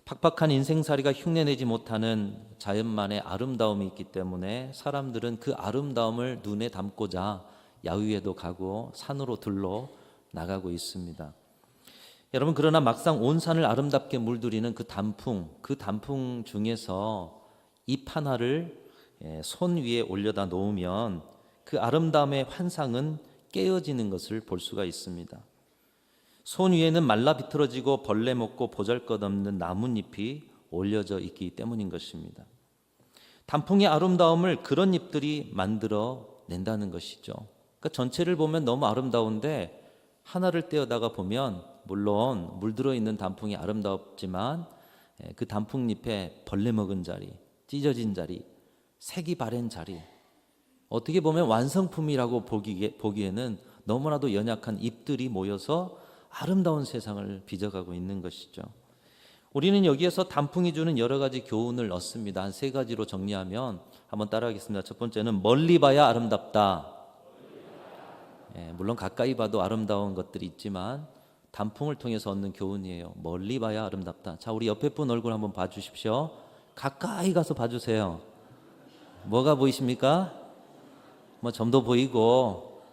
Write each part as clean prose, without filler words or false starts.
팍팍한 인생살이가 흉내내지 못하는 자연만의 아름다움이 있기 때문에 사람들은 그 아름다움을 눈에 담고자 야유회도 가고 산으로 들러 나가고 있습니다. 여러분, 그러나 막상 온 산을 아름답게 물들이는 그 단풍 중에서 잎 하나를 손 위에 올려다 놓으면 그 아름다움의 환상은 깨어지는 것을 볼 수가 있습니다. 손 위에는 말라 비틀어지고 벌레 먹고 보잘것없는 나뭇잎이 올려져 있기 때문인 것입니다. 단풍의 아름다움을 그런 잎들이 만들어 낸다는 것이죠. 그러니까 전체를 보면 너무 아름다운데 하나를 떼어다가 보면 물론 물들어 있는 단풍이 아름답지만 그 단풍잎에 벌레 먹은 자리, 찢어진 자리, 색이 바랜 자리, 어떻게 보면 완성품이라고 보기에는 너무나도 연약한 잎들이 모여서 아름다운 세상을 빚어가고 있는 것이죠. 우리는 여기에서 단풍이 주는 여러 가지 교훈을 얻습니다. 한 3가지로 정리하면 한번 따라하겠습니다. 첫 번째는 멀리 봐야 아름답다. 물론 가까이 봐도 아름다운 것들이 있지만 단풍을 통해서 얻는 교훈이에요. 멀리 봐야 아름답다. 자, 우리 옆에 분 얼굴 한번 봐주십시오. 가까이 가서 봐주세요. 뭐가 보이십니까? 뭐 점도 보이고,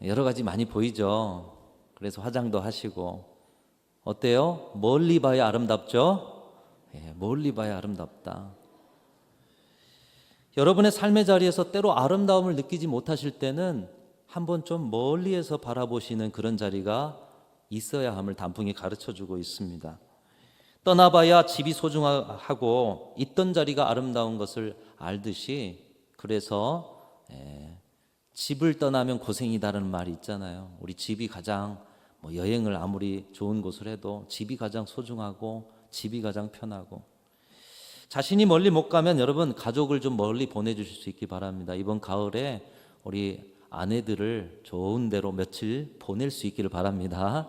여러 가지 많이 보이죠. 그래서 화장도 하시고 어때요? 멀리 봐야 아름답죠? 멀리 봐야 아름답다. 여러분의 삶의 자리에서 때로 아름다움을 느끼지 못하실 때는 한번 좀 멀리에서 바라보시는 그런 자리가 있어야 함을 단풍이 가르쳐주고 있습니다. 떠나봐야 집이 소중하고 있던 자리가 아름다운 것을 알듯이, 그래서 집을 떠나면 고생이다라는 말이 있잖아요. 우리 집이 가장 여행을 아무리 좋은 곳을 해도 집이 가장 소중하고 집이 가장 편하고, 자신이 멀리 못 가면 여러분 가족을 좀 멀리 보내주실 수 있기 바랍니다. 이번 가을에 우리 아내들을 좋은 데로 며칠 보낼 수 있기를 바랍니다.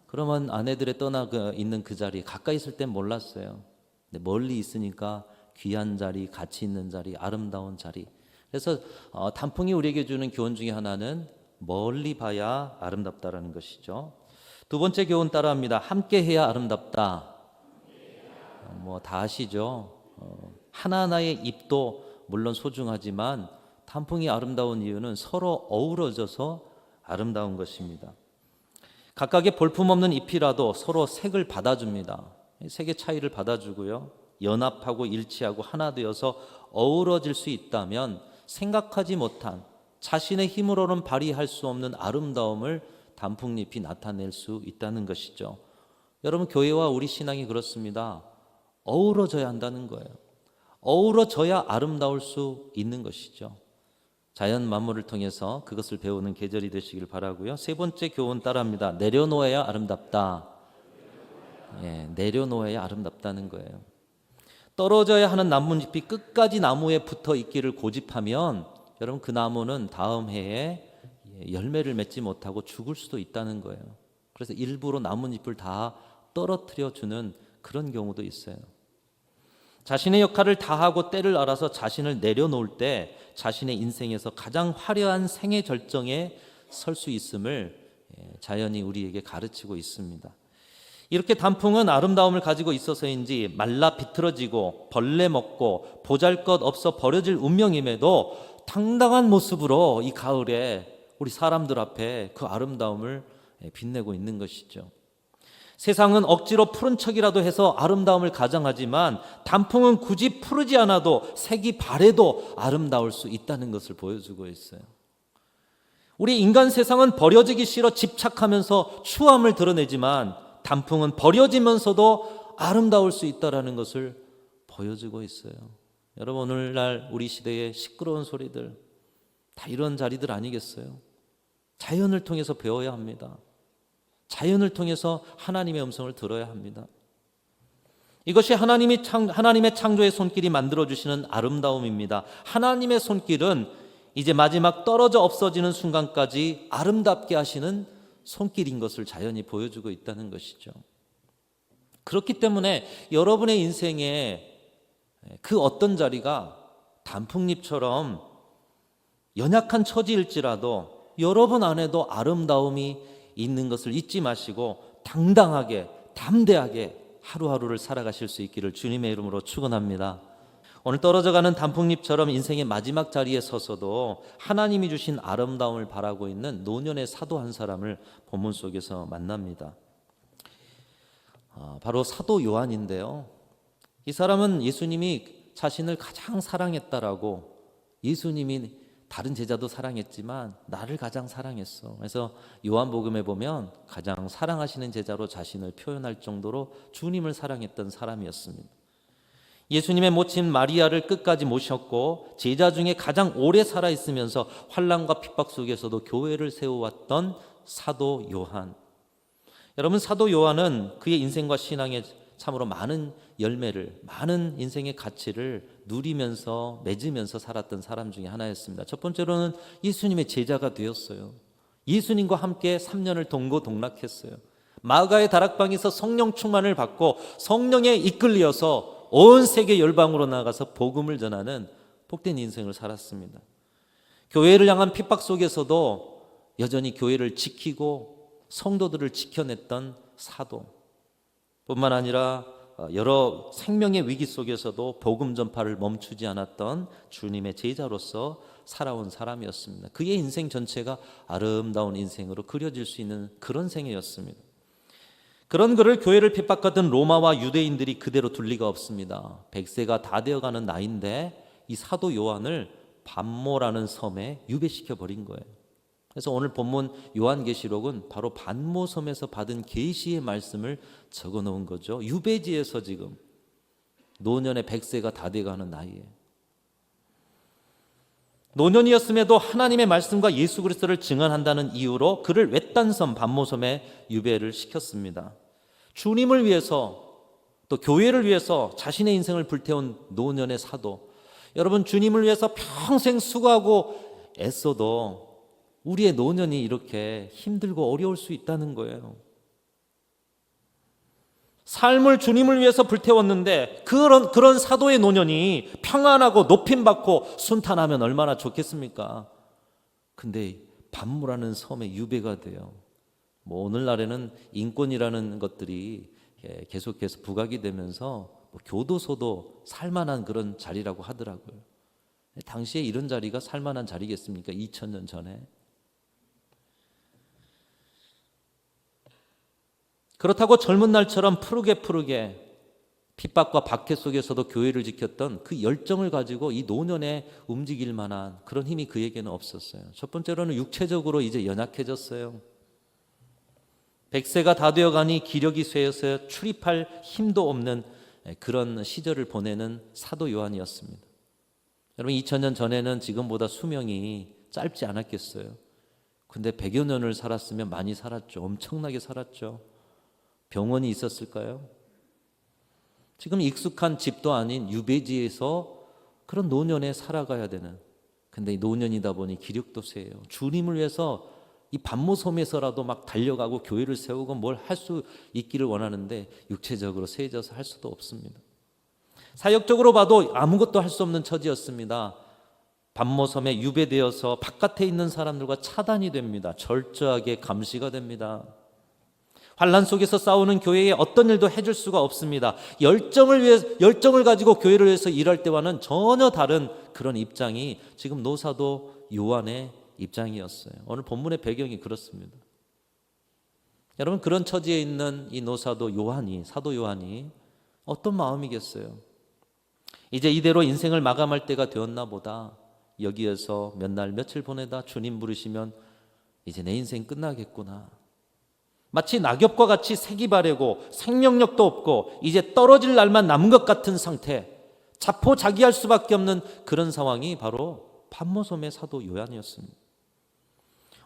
그러면 아내들의 떠나 있는 그 자리, 가까이 있을 땐 몰랐어요. 근데 멀리 있으니까 귀한 자리, 가치 있는 자리, 아름다운 자리. 그래서 단풍이 우리에게 주는 교훈 중에 하나는 멀리 봐야 아름답다라는 것이죠. 두 번째 교훈 따라합니다. 함께 해야 아름답다. 다 아시죠? 하나하나의 잎도 물론 소중하지만 단풍이 아름다운 이유는 서로 어우러져서 아름다운 것입니다. 각각의 볼품없는 잎이라도 서로 색을 받아줍니다. 색의 차이를 받아주고요, 연합하고 일치하고 하나 되어서 어우러질 수 있다면 생각하지 못한, 자신의 힘으로는 발휘할 수 없는 아름다움을 단풍잎이 나타낼 수 있다는 것이죠. 여러분, 교회와 우리 신앙이 그렇습니다. 어우러져야 한다는 거예요. 어우러져야 아름다울 수 있는 것이죠. 자연 만물을 통해서 그것을 배우는 계절이 되시길 바라고요. 세 번째 교훈 따라합니다. 내려놓아야 아름답다. 내려놓아야 아름답다는 거예요. 떨어져야 하는 나뭇잎이 끝까지 나무에 붙어 있기를 고집하면 여러분 그 나무는 다음 해에 열매를 맺지 못하고 죽을 수도 있다는 거예요. 그래서 일부러 나뭇잎을 다 떨어뜨려 주는 그런 경우도 있어요. 자신의 역할을 다하고 때를 알아서 자신을 내려놓을 때 자신의 인생에서 가장 화려한 생애 절정에 설 수 있음을 자연이 우리에게 가르치고 있습니다. 이렇게 단풍은 아름다움을 가지고 있어서인지 말라 비틀어지고 벌레 먹고 보잘것없어 버려질 운명임에도 당당한 모습으로 이 가을에 우리 사람들 앞에 그 아름다움을 빛내고 있는 것이죠. 세상은 억지로 푸른 척이라도 해서 아름다움을 가장하지만 단풍은 굳이 푸르지 않아도 색이 바래도 아름다울 수 있다는 것을 보여주고 있어요. 우리 인간 세상은 버려지기 싫어 집착하면서 추함을 드러내지만 단풍은 버려지면서도 아름다울 수 있다는 것을 보여주고 있어요. 여러분, 오늘날 우리 시대의 시끄러운 소리들 다 이런 자리들 아니겠어요? 자연을 통해서 배워야 합니다. 자연을 통해서 하나님의 음성을 들어야 합니다. 이것이 하나님의 창조의 손길이 만들어주시는 아름다움입니다. 하나님의 손길은 이제 마지막 떨어져 없어지는 순간까지 아름답게 하시는 손길인 것을 자연이 보여주고 있다는 것이죠. 그렇기 때문에 여러분의 인생에 그 어떤 자리가 단풍잎처럼 연약한 처지일지라도 여러분 안에도 아름다움이 있는 것을 잊지 마시고 당당하게 담대하게 하루하루를 살아가실 수 있기를 주님의 이름으로 축원합니다. 오늘 떨어져가는 단풍잎처럼 인생의 마지막 자리에 서서도 하나님이 주신 아름다움을 바라고 있는 노년의 사도 한 사람을 본문 속에서 만납니다. 바로 사도 요한인데요. 이 사람은 예수님이 자신을 가장 사랑했다라고, 예수님이 다른 제자도 사랑했지만 나를 가장 사랑했어. 그래서 요한복음에 보면 가장 사랑하시는 제자로 자신을 표현할 정도로 주님을 사랑했던 사람이었습니다. 예수님의 모친 마리아를 끝까지 모셨고 제자 중에 가장 오래 살아있으면서 환난과 핍박 속에서도 교회를 세워왔던 사도 요한. 여러분, 사도 요한은 그의 인생과 신앙에 참으로 많은 열매를, 많은 인생의 가치를 누리면서 맺으면서 살았던 사람 중에 하나였습니다. 첫 번째로는 예수님의 제자가 되었어요. 예수님과 함께 3년을 동고동락했어요. 마가의 다락방에서 성령 충만을 받고 성령에 이끌려서 온 세계 열방으로 나가서 복음을 전하는 복된 인생을 살았습니다. 교회를 향한 핍박 속에서도 여전히 교회를 지키고 성도들을 지켜냈던 사도 뿐만 아니라 여러 생명의 위기 속에서도 복음 전파를 멈추지 않았던 주님의 제자로서 살아온 사람이었습니다. 그의 인생 전체가 아름다운 인생으로 그려질 수 있는 그런 생애였습니다. 그런 그를 교회를 핍박하던 로마와 유대인들이 그대로 둘 리가 없습니다. 100세가 다 되어가는 나이인데 이 사도 요한을 반모라는 섬에 유배시켜 버린 거예요. 그래서 오늘 본문 요한계시록은 바로 반모섬에서 받은 계시의 말씀을 적어 놓은 거죠. 유배지에서 지금 노년의 100세가 다 돼가는 나이에, 노년이었음에도 하나님의 말씀과 예수 그리스도를 증언한다는 이유로 그를 외딴섬 반모섬에 유배를 시켰습니다. 주님을 위해서 또 교회를 위해서 자신의 인생을 불태운 노년의 사도, 여러분, 주님을 위해서 평생 수고하고 애써도 우리의 노년이 이렇게 힘들고 어려울 수 있다는 거예요. 삶을 주님을 위해서 불태웠는데 그런 사도의 노년이 평안하고 높임받고 순탄하면 얼마나 좋겠습니까? 근데 반모라는 섬에 유배가 돼요. 오늘날에는 인권이라는 것들이 계속해서 부각이 되면서 교도소도 살만한 그런 자리라고 하더라고요. 당시에 이런 자리가 살만한 자리겠습니까? 2000년 전에. 그렇다고 젊은 날처럼 푸르게 핍박과 박해 속에서도 교회를 지켰던 그 열정을 가지고 이 노년에 움직일 만한 그런 힘이 그에게는 없었어요. 첫 번째로는 육체적으로 이제 연약해졌어요. 100세가 다 되어가니 기력이 쇠해서 출입할 힘도 없는 그런 시절을 보내는 사도 요한이었습니다. 여러분, 2000년 전에는 지금보다 수명이 짧지 않았겠어요? 근데 100여 년을 살았으면 많이 살았죠. 엄청나게 살았죠. 병원이 있었을까요? 지금 익숙한 집도 아닌 유배지에서 그런 노년에 살아가야 되는, 근데 노년이다 보니 기력도 세요. 주님을 위해서 이 반모섬에서라도 막 달려가고 교회를 세우고 뭘 할 수 있기를 원하는데 육체적으로 세져서 할 수도 없습니다. 사역적으로 봐도 아무것도 할 수 없는 처지였습니다. 반모섬에 유배되어서 바깥에 있는 사람들과 차단이 됩니다. 철저하게 감시가 됩니다. 환난 속에서 싸우는 교회에 어떤 일도 해줄 수가 없습니다. 열정을 가지고 교회를 위해서 일할 때와는 전혀 다른 그런 입장이 지금 노사도 요한의 입장이었어요. 오늘 본문의 배경이 그렇습니다. 여러분, 그런 처지에 있는 이 노사도 요한이, 사도 요한이 어떤 마음이겠어요? 이제 이대로 인생을 마감할 때가 되었나 보다. 여기에서 몇 날 며칠 보내다 주님 부르시면 이제 내 인생 끝나겠구나. 마치 낙엽과 같이 색이 바래고 생명력도 없고 이제 떨어질 날만 남은 것 같은 상태, 자포자기할 수밖에 없는 그런 상황이 바로 반모섬의 사도 요한이었습니다.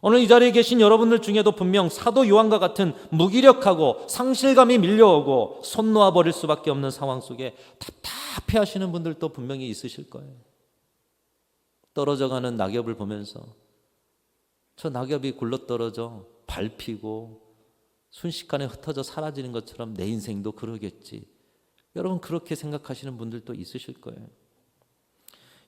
오늘 이 자리에 계신 여러분들 중에도 분명 사도 요한과 같은 무기력하고 상실감이 밀려오고 손 놓아버릴 수밖에 없는 상황 속에 답답해하시는 분들도 분명히 있으실 거예요. 떨어져가는 낙엽을 보면서 저 낙엽이 굴러떨어져 밟히고 순식간에 흩어져 사라지는 것처럼 내 인생도 그러겠지. 여러분, 그렇게 생각하시는 분들도 있으실 거예요.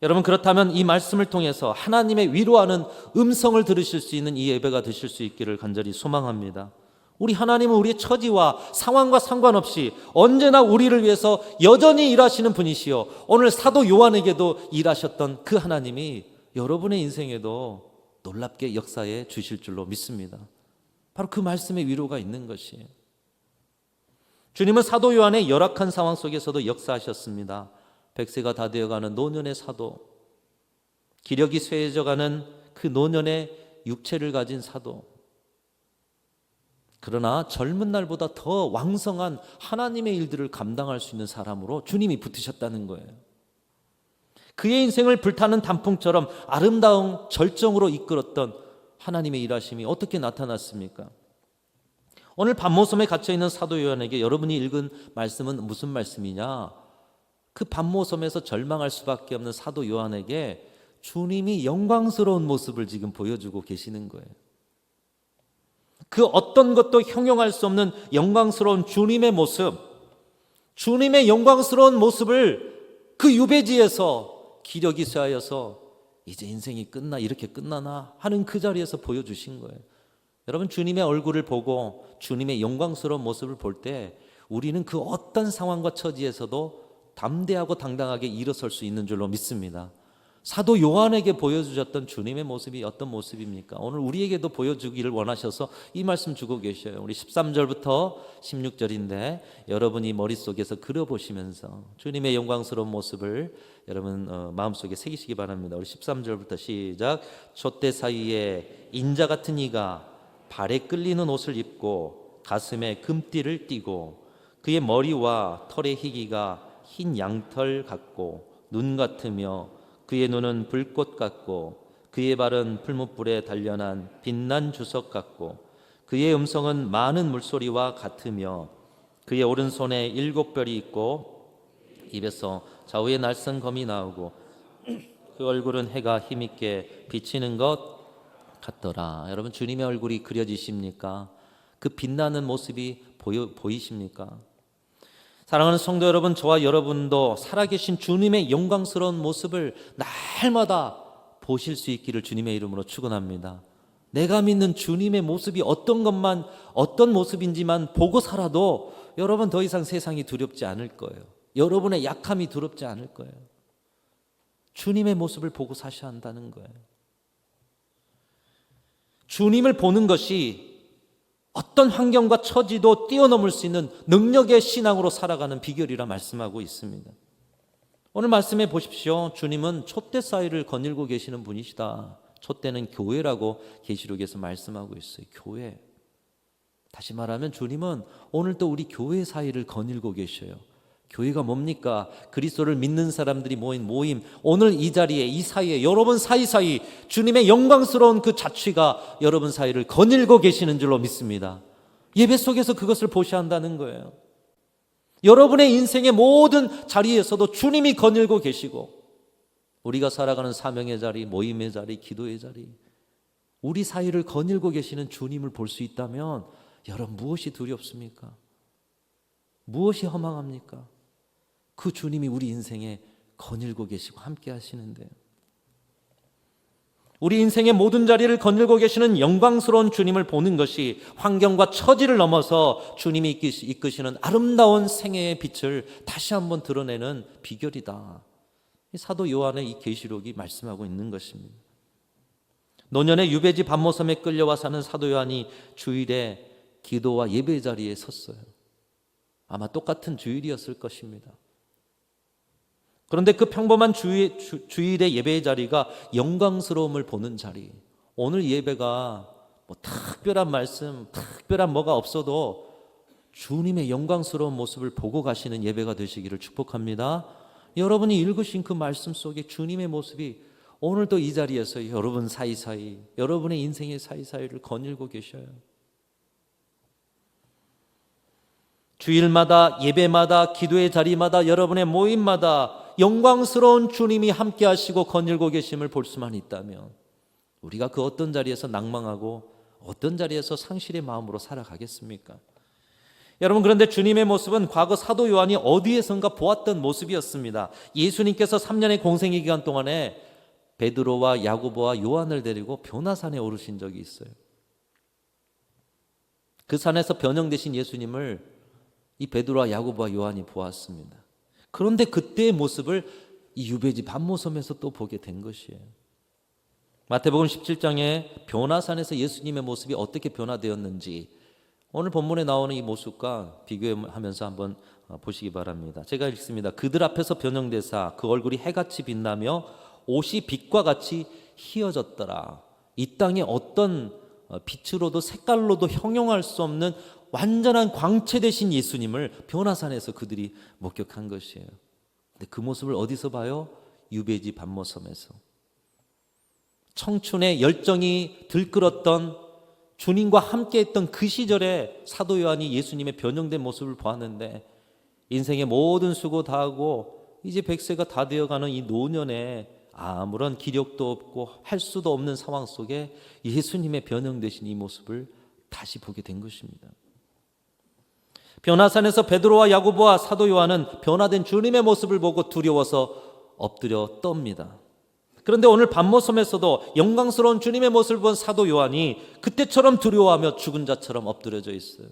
여러분, 그렇다면 이 말씀을 통해서 하나님의 위로하는 음성을 들으실 수 있는 이 예배가 되실 수 있기를 간절히 소망합니다. 우리 하나님은 우리의 처지와 상황과 상관없이 언제나 우리를 위해서 여전히 일하시는 분이시요, 오늘 사도 요한에게도 일하셨던 그 하나님이 여러분의 인생에도 놀랍게 역사해 주실 줄로 믿습니다. 바로 그 말씀에 위로가 있는 것이에요. 주님은 사도 요한의 열악한 상황 속에서도 역사하셨습니다. 100세가 다 되어가는 노년의 사도, 기력이 쇠해져가는 그 노년의 육체를 가진 사도, 그러나 젊은 날보다 더 왕성한 하나님의 일들을 감당할 수 있는 사람으로 주님이 붙으셨다는 거예요. 그의 인생을 불타는 단풍처럼 아름다운 절정으로 이끌었던 하나님의 일하심이 어떻게 나타났습니까? 오늘 밤모섬에 갇혀있는 사도 요한에게 여러분이 읽은 말씀은 무슨 말씀이냐? 그 밤모섬에서 절망할 수밖에 없는 사도 요한에게 주님이 영광스러운 모습을 지금 보여주고 계시는 거예요. 그 어떤 것도 형용할 수 없는 영광스러운 주님의 모습, 주님의 영광스러운 모습을 그 유배지에서 기력이 쇠하여서 이제 인생이 끝나, 이렇게 끝나나 하는 그 자리에서 보여주신 거예요. 여러분, 주님의 얼굴을 보고 주님의 영광스러운 모습을 볼 때 우리는 그 어떤 상황과 처지에서도 담대하고 당당하게 일어설 수 있는 줄로 믿습니다. 사도 요한에게 보여주셨던 주님의 모습이 어떤 모습입니까? 오늘 우리에게도 보여주기를 원하셔서 이 말씀 주고 계셔요. 우리 13절부터 16절인데 여러분이 머릿속에서 그려보시면서 주님의 영광스러운 모습을 여러분 마음속에 새기시기 바랍니다. 우리 13절부터 시작. 촛대 사이에 인자 같은 이가 발에 끌리는 옷을 입고 가슴에 금띠를 띠고 그의 머리와 털의 희기가 흰 양털 같고 눈 같으며 그의 눈은 불꽃 같고 그의 발은 풀무불에 단련한 빛난 주석 같고 그의 음성은 많은 물소리와 같으며 그의 오른손에 7별이 있고 입에서 좌우의 날선 검이 나오고 그 얼굴은 해가 힘있게 비치는 것 같더라. 여러분, 주님의 얼굴이 그려지십니까? 그 빛나는 모습이 보이십니까? 사랑하는 성도 여러분, 저와 여러분도 살아계신 주님의 영광스러운 모습을 날마다 보실 수 있기를 주님의 이름으로 축원합니다. 내가 믿는 주님의 모습이 어떤 모습인지만 보고 살아도 여러분 더 이상 세상이 두렵지 않을 거예요. 여러분의 약함이 두렵지 않을 거예요. 주님의 모습을 보고 사셔야 한다는 거예요. 주님을 보는 것이 어떤 환경과 처지도 뛰어넘을 수 있는 능력의 신앙으로 살아가는 비결이라 말씀하고 있습니다. 오늘 말씀해 보십시오. 주님은 촛대 사이를 거닐고 계시는 분이시다. 촛대는 교회라고 계시록에서 말씀하고 있어요. 교회. 다시 말하면 주님은 오늘 또 우리 교회 사이를 거닐고 계셔요. 교회가 뭡니까? 그리스도를 믿는 사람들이 모인 모임. 오늘 이 자리에, 이 사이에, 여러분 사이사이 주님의 영광스러운 그 자취가 여러분 사이를 거닐고 계시는 줄로 믿습니다. 예배 속에서 그것을 보셔야 한다는 거예요. 여러분의 인생의 모든 자리에서도 주님이 거닐고 계시고, 우리가 살아가는 사명의 자리, 모임의 자리, 기도의 자리, 우리 사이를 거닐고 계시는 주님을 볼 수 있다면 여러분 무엇이 두렵습니까? 무엇이 허망합니까? 그 주님이 우리 인생에 거닐고 계시고 함께 하시는데요. 우리 인생의 모든 자리를 거닐고 계시는 영광스러운 주님을 보는 것이 환경과 처지를 넘어서 주님이 이끄시는 아름다운 생애의 빛을 다시 한번 드러내는 비결이다. 사도 요한의 이 계시록이 말씀하고 있는 것입니다. 노년의 유배지 밤모섬에 끌려와 사는 사도 요한이 주일에 기도와 예배 자리에 섰어요. 아마 똑같은 주일이었을 것입니다. 그런데 그 평범한 주일의 예배의 자리가 영광스러움을 보는 자리. 오늘 예배가 뭐 특별한 말씀, 특별한 뭐가 없어도 주님의 영광스러운 모습을 보고 가시는 예배가 되시기를 축복합니다. 여러분이 읽으신 그 말씀 속에 주님의 모습이 오늘도 이 자리에서 여러분 사이사이, 여러분의 인생의 사이사이를 거닐고 계셔요. 주일마다, 예배마다, 기도의 자리마다, 여러분의 모임마다 영광스러운 주님이 함께 하시고 거닐고 계심을 볼 수만 있다면 우리가 그 어떤 자리에서 낭망하고 어떤 자리에서 상실의 마음으로 살아가겠습니까? 여러분, 그런데 주님의 모습은 과거 사도 요한이 어디에선가 보았던 모습이었습니다. 예수님께서 3년의 공생의 기간 동안에 베드로와 야고보와 요한을 데리고 변화산에 오르신 적이 있어요. 그 산에서 변형되신 예수님을 이 베드로와 야고보와 요한이 보았습니다. 그런데 그때의 모습을 이 유배지 반모섬에서 또 보게 된 것이에요. 마태복음 17장에 변화산에서 예수님의 모습이 어떻게 변화되었는지 오늘 본문에 나오는 이 모습과 비교하면서 한번 보시기 바랍니다. 제가 읽습니다. 그들 앞에서 변형되사 그 얼굴이 해같이 빛나며 옷이 빛과 같이 희어졌더라. 이 땅에 어떤 빛으로도 색깔로도 형용할 수 없는 완전한 광채 되신 예수님을 변화산에서 그들이 목격한 것이에요. 근데 그 모습을 어디서 봐요? 유배지 반모섬에서. 청춘의 열정이 들끓었던 주님과 함께했던 그 시절에 사도 요한이 예수님의 변형된 모습을 보았는데 인생의 모든 수고 다 하고 이제 100세가 다 되어가는 이 노년에 아무런 기력도 없고 할 수도 없는 상황 속에 예수님의 변형되신 이 모습을 다시 보게 된 것입니다. 변화산에서 베드로와 야고보와 사도 요한은 변화된 주님의 모습을 보고 두려워서 엎드려 떱니다. 그런데 오늘 반모섬에서도 영광스러운 주님의 모습을 본 사도 요한이 그때처럼 두려워하며 죽은 자처럼 엎드려져 있어요.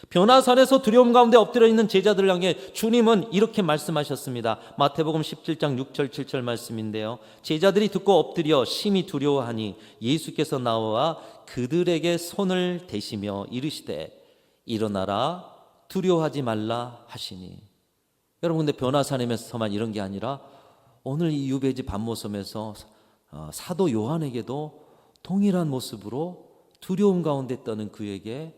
변화산에서 두려움 가운데 엎드려 있는 제자들을 향해 주님은 이렇게 말씀하셨습니다. 마태복음 17장 6절 7절 말씀인데요. 제자들이 듣고 엎드려 심히 두려워하니 예수께서 나와 그들에게 손을 대시며 이르시되 일어나라 두려워하지 말라 하시니. 여러분, 근데 변화산에서만 이런 게 아니라 오늘 이 유배지 반모섬에서 사도 요한에게도 동일한 모습으로 두려움 가운데 떠는 그에게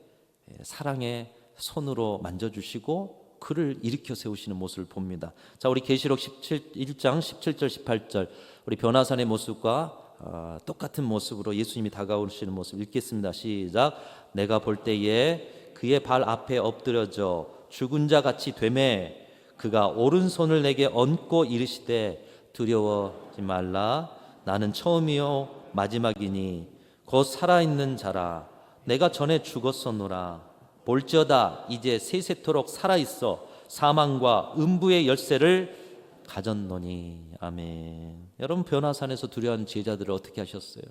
사랑의 손으로 만져주시고 그를 일으켜 세우시는 모습을 봅니다. 자, 우리 계시록 1장 17절 18절 우리 변화산의 모습과 똑같은 모습으로 예수님이 다가오시는 모습 읽겠습니다. 시작. 내가 볼 때에 그의 발 앞에 엎드려져 죽은 자 같이 되매 그가 오른손을 내게 얹고 이르시되 두려워하지 말라. 나는 처음이요 마지막이니 곧 살아있는 자라. 내가 전에 죽었었노라. 볼지어다 이제 세세토록 살아있어 사망과 음부의 열쇠를 가졌노니. 아멘. 여러분, 변화산에서 두려워하는 제자들을 어떻게 하셨어요?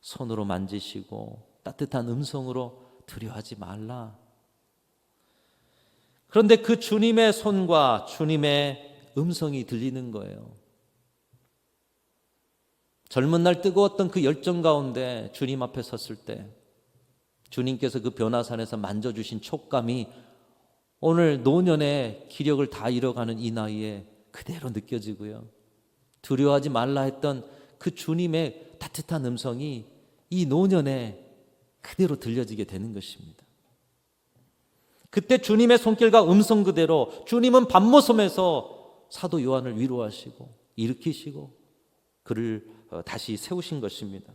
손으로 만지시고 따뜻한 음성으로 두려워하지 말라. 그런데 그 주님의 손과 주님의 음성이 들리는 거예요. 젊은 날 뜨거웠던 그 열정 가운데 주님 앞에 섰을 때 주님께서 그 변화산에서 만져주신 촉감이 오늘 노년의 기력을 다 잃어가는 이 나이에 그대로 느껴지고요. 두려워하지 말라 했던 그 주님의 따뜻한 음성이 이 노년에 그대로 들려지게 되는 것입니다. 그때 주님의 손길과 음성 그대로 주님은 반모섬에서 사도 요한을 위로하시고 일으키시고 그를 다시 세우신 것입니다.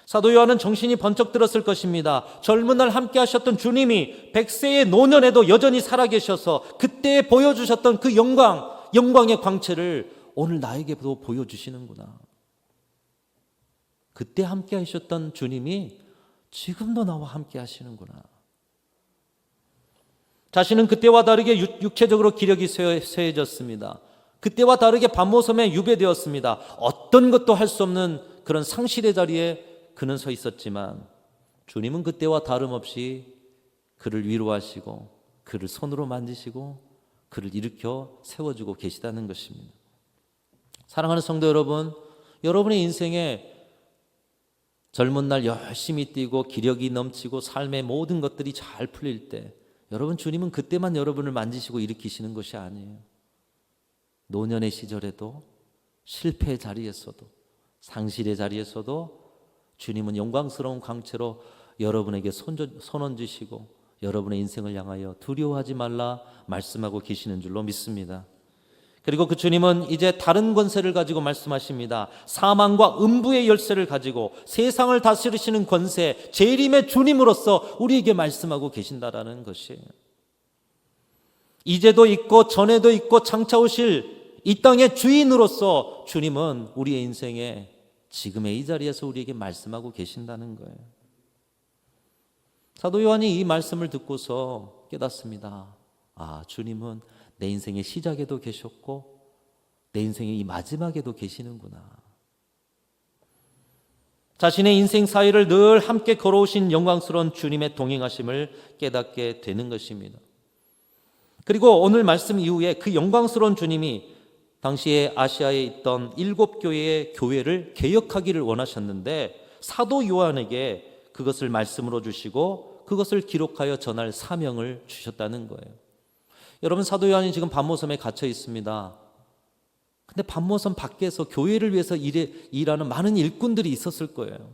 사도 요한은 정신이 번쩍 들었을 것입니다. 젊은 날 함께 하셨던 주님이 100세의 노년에도 여전히 살아계셔서 그때 보여주셨던 그 영광의 광채를 오늘 나에게도 보여주시는구나. 그때 함께 하셨던 주님이 지금도 나와 함께 하시는구나. 자신은 그때와 다르게 육체적으로 기력이 쇠해졌습니다. 그때와 다르게 반모섬에 유배되었습니다. 어떤 것도 할 수 없는 그런 상실의 자리에 그는 서 있었지만 주님은 그때와 다름없이 그를 위로하시고 그를 손으로 만지시고 그를 일으켜 세워주고 계시다는 것입니다. 사랑하는 성도 여러분, 여러분의 인생에 젊은 날 열심히 뛰고 기력이 넘치고 삶의 모든 것들이 잘 풀릴 때 여러분, 주님은 그때만 여러분을 만지시고 일으키시는 것이 아니에요. 노년의 시절에도 실패의 자리에서도 상실의 자리에서도 주님은 영광스러운 광채로 여러분에게 손 얹으시고 여러분의 인생을 향하여 두려워하지 말라 말씀하고 계시는 줄로 믿습니다. 그리고 그 주님은 이제 다른 권세를 가지고 말씀하십니다. 사망과 음부의 열쇠를 가지고 세상을 다스리시는 권세, 재림의 주님으로서 우리에게 말씀하고 계신다라는 것이에요. 이제도 있고 전에도 있고 장차 오실 이 땅의 주인으로서 주님은 우리의 인생에 지금의 이 자리에서 우리에게 말씀하고 계신다는 거예요. 사도 요한이 이 말씀을 듣고서 깨닫습니다. 아, 주님은 내 인생의 시작에도 계셨고 내 인생의 이 마지막에도 계시는구나. 자신의 인생 사이를 늘 함께 걸어오신 영광스러운 주님의 동행하심을 깨닫게 되는 것입니다. 그리고 오늘 말씀 이후에 그 영광스러운 주님이 당시에 아시아에 있던 7교회의 교회를 개혁하기를 원하셨는데 사도 요한에게 그것을 말씀으로 주시고 그것을 기록하여 전할 사명을 주셨다는 거예요. 여러분, 사도 요한이 지금 반모섬에 갇혀 있습니다. 근데 반모섬 밖에서 교회를 위해서 일하는 많은 일꾼들이 있었을 거예요.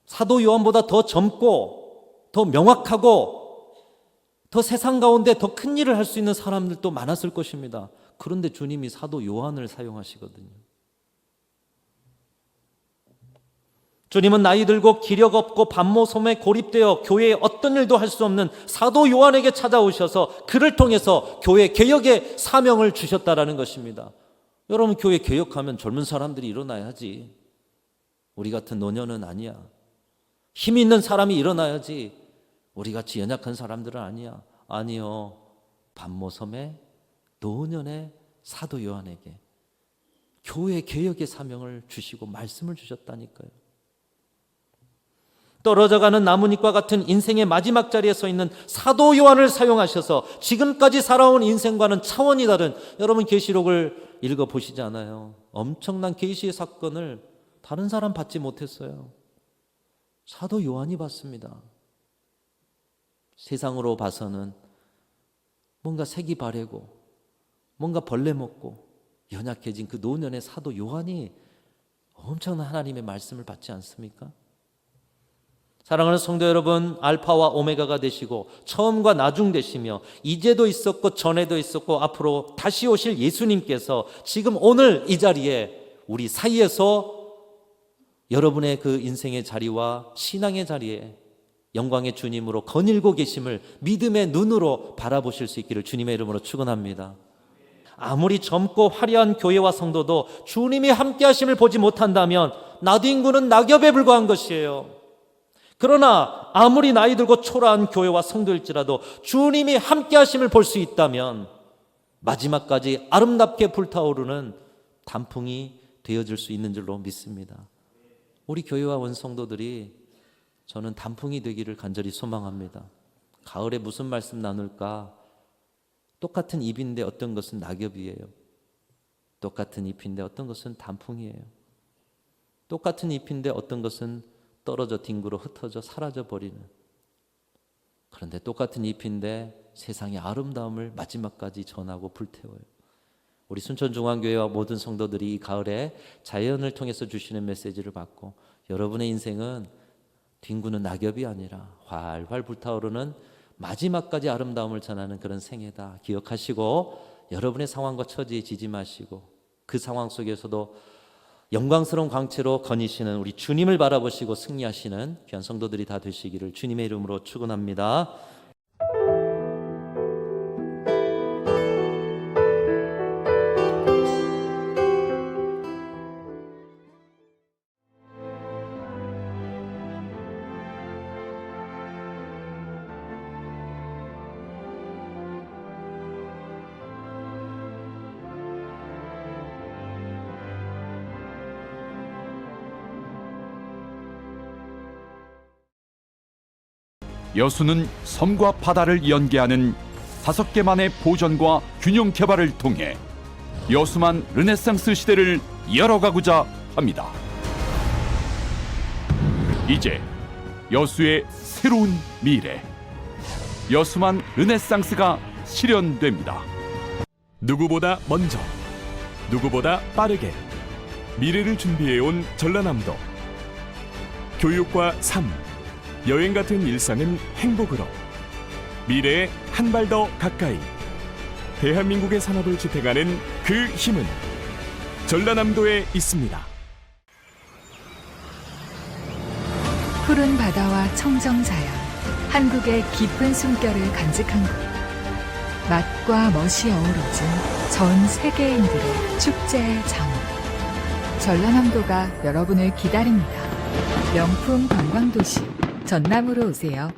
사도 요한보다 더 젊고 더 명확하고 더 세상 가운데 더 큰 일을 할 수 있는 사람들도 많았을 것입니다. 그런데 주님이 사도 요한을 사용하시거든요. 주님은 나이 들고 기력 없고 반모섬에 고립되어 교회에 어떤 일도 할 수 없는 사도 요한에게 찾아오셔서 그를 통해서 교회 개혁의 사명을 주셨다라는 것입니다. 여러분, 교회 개혁하면 젊은 사람들이 일어나야지. 우리 같은 노년은 아니야. 힘 있는 사람이 일어나야지. 우리 같이 연약한 사람들은 아니야. 아니요. 반모섬의 노년의 사도 요한에게 교회 개혁의 사명을 주시고 말씀을 주셨다니까요. 떨어져가는 나뭇잎과 같은 인생의 마지막 자리에 서 있는 사도 요한을 사용하셔서 지금까지 살아온 인생과는 차원이 다른, 여러분 계시록을 읽어보시지 않아요? 엄청난 계시의 사건을 다른 사람 받지 못했어요. 사도 요한이 받습니다. 세상으로 봐서는 뭔가 색이 바래고 뭔가 벌레 먹고 연약해진 그 노년의 사도 요한이 엄청난 하나님의 말씀을 받지 않습니까? 사랑하는 성도 여러분, 알파와 오메가가 되시고 처음과 나중 되시며 이제도 있었고 전에도 있었고 앞으로 다시 오실 예수님께서 지금 오늘 이 자리에 우리 사이에서 여러분의 그 인생의 자리와 신앙의 자리에 영광의 주님으로 거닐고 계심을 믿음의 눈으로 바라보실 수 있기를 주님의 이름으로 축원합니다. 아무리 젊고 화려한 교회와 성도도 주님이 함께 하심을 보지 못한다면 나무인구는 낙엽에 불과한 것이에요. 그러나 아무리 나이 들고 초라한 교회와 성도일지라도 주님이 함께 하심을 볼 수 있다면 마지막까지 아름답게 불타오르는 단풍이 되어줄 수 있는 줄로 믿습니다. 우리 교회와 원성도들이 저는 단풍이 되기를 간절히 소망합니다. 가을에 무슨 말씀 나눌까? 똑같은 잎인데 어떤 것은 낙엽이에요. 똑같은 잎인데 어떤 것은 단풍이에요. 똑같은 잎인데 어떤 것은 떨어져 뒹굴어 흩어져 사라져 버리는, 그런데 똑같은 잎인데 세상의 아름다움을 마지막까지 전하고 불태워요. 우리 순천중앙교회와 모든 성도들이 이 가을에 자연을 통해서 주시는 메시지를 받고 여러분의 인생은 뒹구는 낙엽이 아니라 활활 불타오르는 마지막까지 아름다움을 전하는 그런 생애다 기억하시고, 여러분의 상황과 처지에 지지 마시고 그 상황 속에서도 영광스러운 광채로 거니시는 우리 주님을 바라보시고 승리하시는 귀한 성도들이 다 되시기를 주님의 이름으로 축원합니다. 여수는 섬과 바다를 연계하는 5개만의 보전과 균형 개발을 통해 여수만 르네상스 시대를 열어가고자 합니다. 이제 여수의 새로운 미래, 여수만 르네상스가 실현됩니다. 누구보다 먼저, 누구보다 빠르게 미래를 준비해온 전라남도. 교육과 삶, 여행 같은 일상은 행복으로, 미래에 한 발 더 가까이 대한민국의 산업을 지탱하는 그 힘은 전라남도에 있습니다. 푸른 바다와 청정자연, 한국의 깊은 숨결을 간직한 곳. 맛과 멋이 어우러진 전 세계인들의 축제의 장. 전라남도가 여러분을 기다립니다. 명품 관광도시 전남으로 오세요.